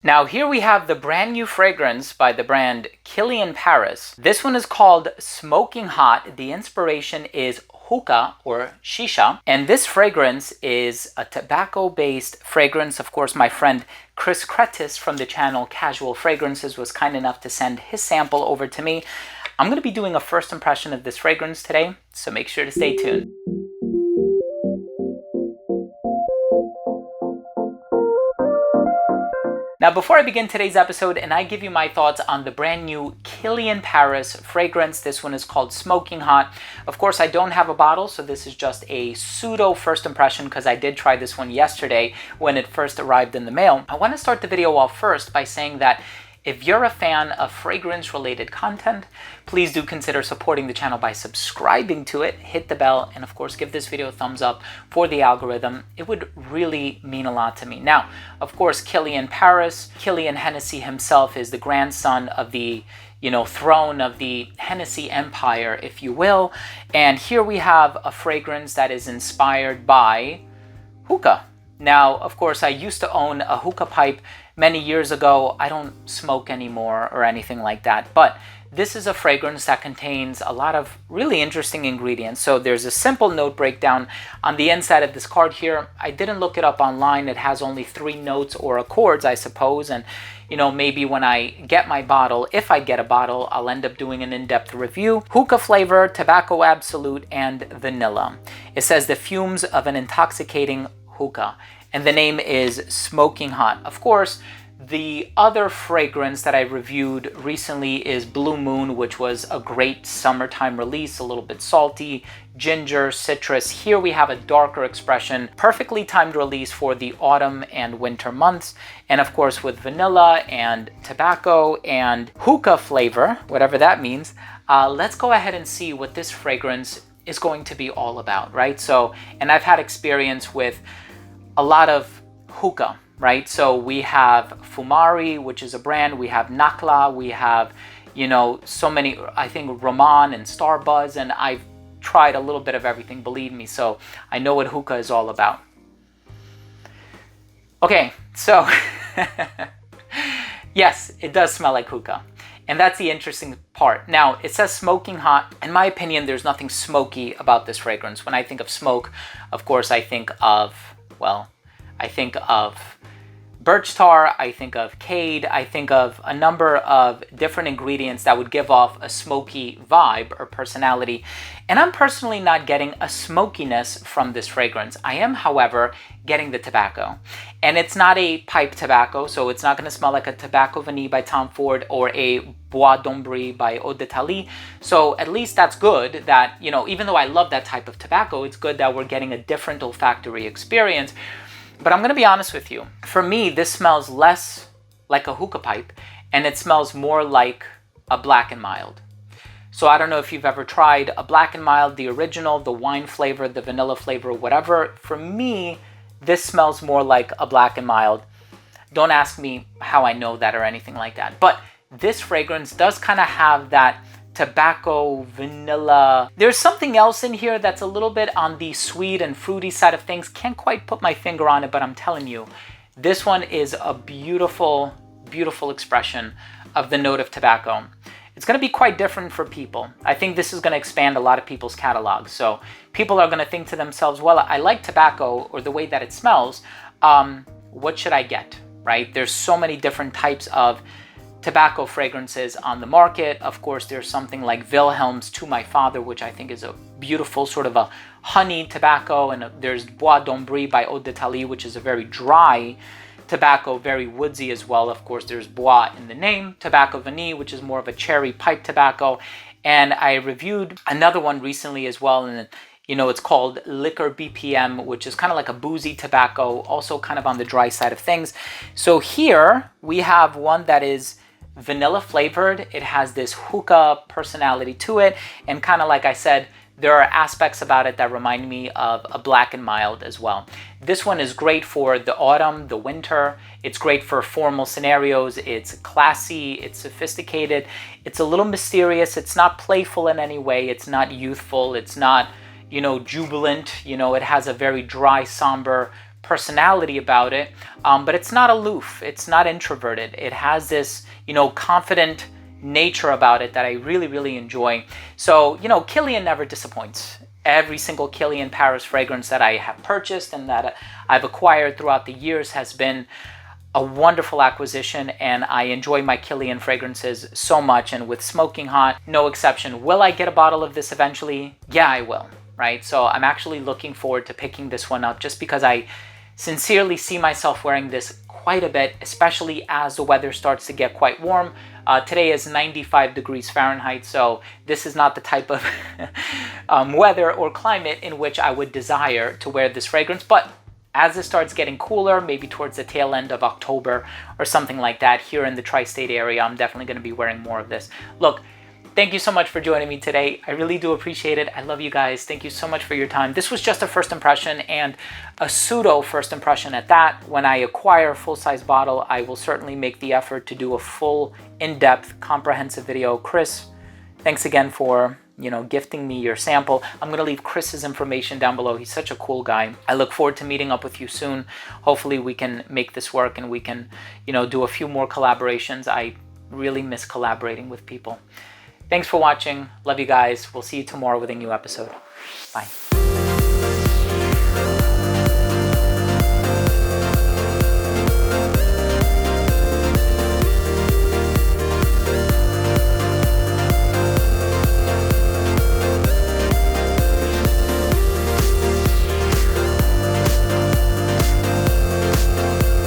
Now here we have the brand new fragrance by the brand Kilian Paris. This one is called Smoking Hot. The inspiration is hookah or shisha. And this fragrance is a tobacco-based fragrance. Of course, my friend Chris Kretis from the channel Casual Fragrances was kind enough to send his sample over to me. I'm going to be doing a first impression of this fragrance today, so make sure to stay tuned. Now, before I begin today's episode and I give you my thoughts on the brand new Kilian Paris fragrance, this one is called Smoking Hot. Of course, I don't have a bottle, so this is just a pseudo first impression because I did try this one yesterday when it first arrived in the mail. I want to start the video off first by saying that if you're a fan of fragrance-related content, please do consider supporting the channel by subscribing to it, hit the bell, and of course give this video a thumbs up for the algorithm. It would really mean a lot to me. Now, of course, Kilian Paris, Kilian Hennessy himself is the grandson of the throne of the Hennessy empire, if you will. And here we have a fragrance that is inspired by hookah. Now, of course, I used to own a hookah pipe many years ago. I don't smoke anymore or anything like that, but this is a fragrance that contains a lot of really interesting ingredients. So there's a simple note breakdown on the inside of this card here. I didn't look it up online. It has only 3 notes or accords, I suppose. And, maybe when I get my bottle, if I get a bottle, I'll end up doing an in-depth review. Hookah flavor, tobacco absolute, and vanilla. It says the fumes of an intoxicating hookah, and the name is Smoking Hot. Of course, the other fragrance that I reviewed recently is Blue Moon, which was a great summertime release, a little bit salty, ginger, citrus. Here we have a darker expression, perfectly timed release for the autumn and winter months. And of course, with vanilla and tobacco and hookah flavor, whatever that means, let's go ahead and see what this fragrance is going to be all about, right? So, and I've had experience with a lot of hookah, right? So we have Fumari, which is a brand. We have Nakla. We have, so many, I think Roman and Starbuzz, and I've tried a little bit of everything, believe me. So I know what hookah is all about. Okay, so yes, it does smell like hookah. And that's the interesting part. Now, it says smoking hot. In my opinion, there's nothing smoky about this fragrance. When I think of smoke, of course, I think of birch tar, I think of cade, I think of a number of different ingredients that would give off a smoky vibe or personality. And I'm personally not getting a smokiness from this fragrance. I am, however, getting the tobacco. And it's not a pipe tobacco, so it's not going to smell like a Tobacco Vanille by Tom Ford or a Bois d'Ombry by Eau de Thalie. So at least that's good that, even though I love that type of tobacco, it's good that we're getting a different olfactory experience. But I'm going to be honest with you. For me, this smells less like a hookah pipe, and it smells more like a Black and Mild. So I don't know if you've ever tried a Black and Mild, the original, the wine flavor, the vanilla flavor, whatever. For me, this smells more like a Black and Mild. Don't ask me how I know that or anything like that. But this fragrance does kind of have that tobacco, vanilla. There's something else in here that's a little bit on the sweet and fruity side of things. Can't quite put my finger on it, but I'm telling you, this one is a beautiful, beautiful expression of the note of tobacco. It's going to be quite different for people. I think this is going to expand a lot of people's catalogs. So people are going to think to themselves, well, I like tobacco or the way that it smells. What should I get, right? There's so many different types of tobacco fragrances on the market. Of course, there's something like Wilhelm's To My Father, which I think is a beautiful sort of a honey tobacco. And there's Bois d'Ombry by Eau de Thalie, which is a very dry tobacco, very woodsy as well. Of course, there's Bois in the name. Tobacco Vanille, which is more of a cherry pipe tobacco. And I reviewed another one recently as well, and it's called Liquor BPM, which is kind of like a boozy tobacco, also kind of on the dry side of things. So here we have one that is vanilla flavored. It has this hookah personality to it, and kind of like I said, there are aspects about it that remind me of a Black and Mild as well. This one is great for the autumn, the winter. It's great for formal scenarios. It's classy, it's sophisticated, it's a little mysterious. It's not playful in any way. It's not youthful. It's not, jubilant. It has a very dry, somber personality about it, but it's not aloof. It's not introverted. It has this, you know, confident nature about it that I really, really enjoy. So, you know, Kilian never disappoints. Every single Kilian Paris fragrance that I have purchased and that I've acquired throughout the years has been a wonderful acquisition, and I enjoy my Kilian fragrances so much, and with Smoking Hot, no exception. Will I get a bottle of this eventually? Yeah, I will, right? So I'm actually looking forward to picking this one up just because I sincerely see myself wearing this quite a bit, especially as the weather starts to get quite warm. Today is 95 degrees Fahrenheit, so this is not the type of weather or climate in which I would desire to wear this fragrance, but as it starts getting cooler, maybe towards the tail end of October or something like that, here in the tri-state area, I'm definitely going to be wearing more of this. Look, thank you so much for joining me today. I really do appreciate it. I love you guys. Thank you so much for your time. This was just a first impression, and a pseudo first impression at that. When I acquire a full-size bottle, I will certainly make the effort to do a full, in-depth, comprehensive video. Chris, thanks again for, you know, gifting me your sample. I'm going to leave Chris's information down below. He's such a cool guy. I look forward to meeting up with you soon. Hopefully we can make this work and we can, you know, do a few more collaborations. I really miss collaborating with people. Thanks for watching. Love you guys. We'll see you tomorrow with a new episode. Bye.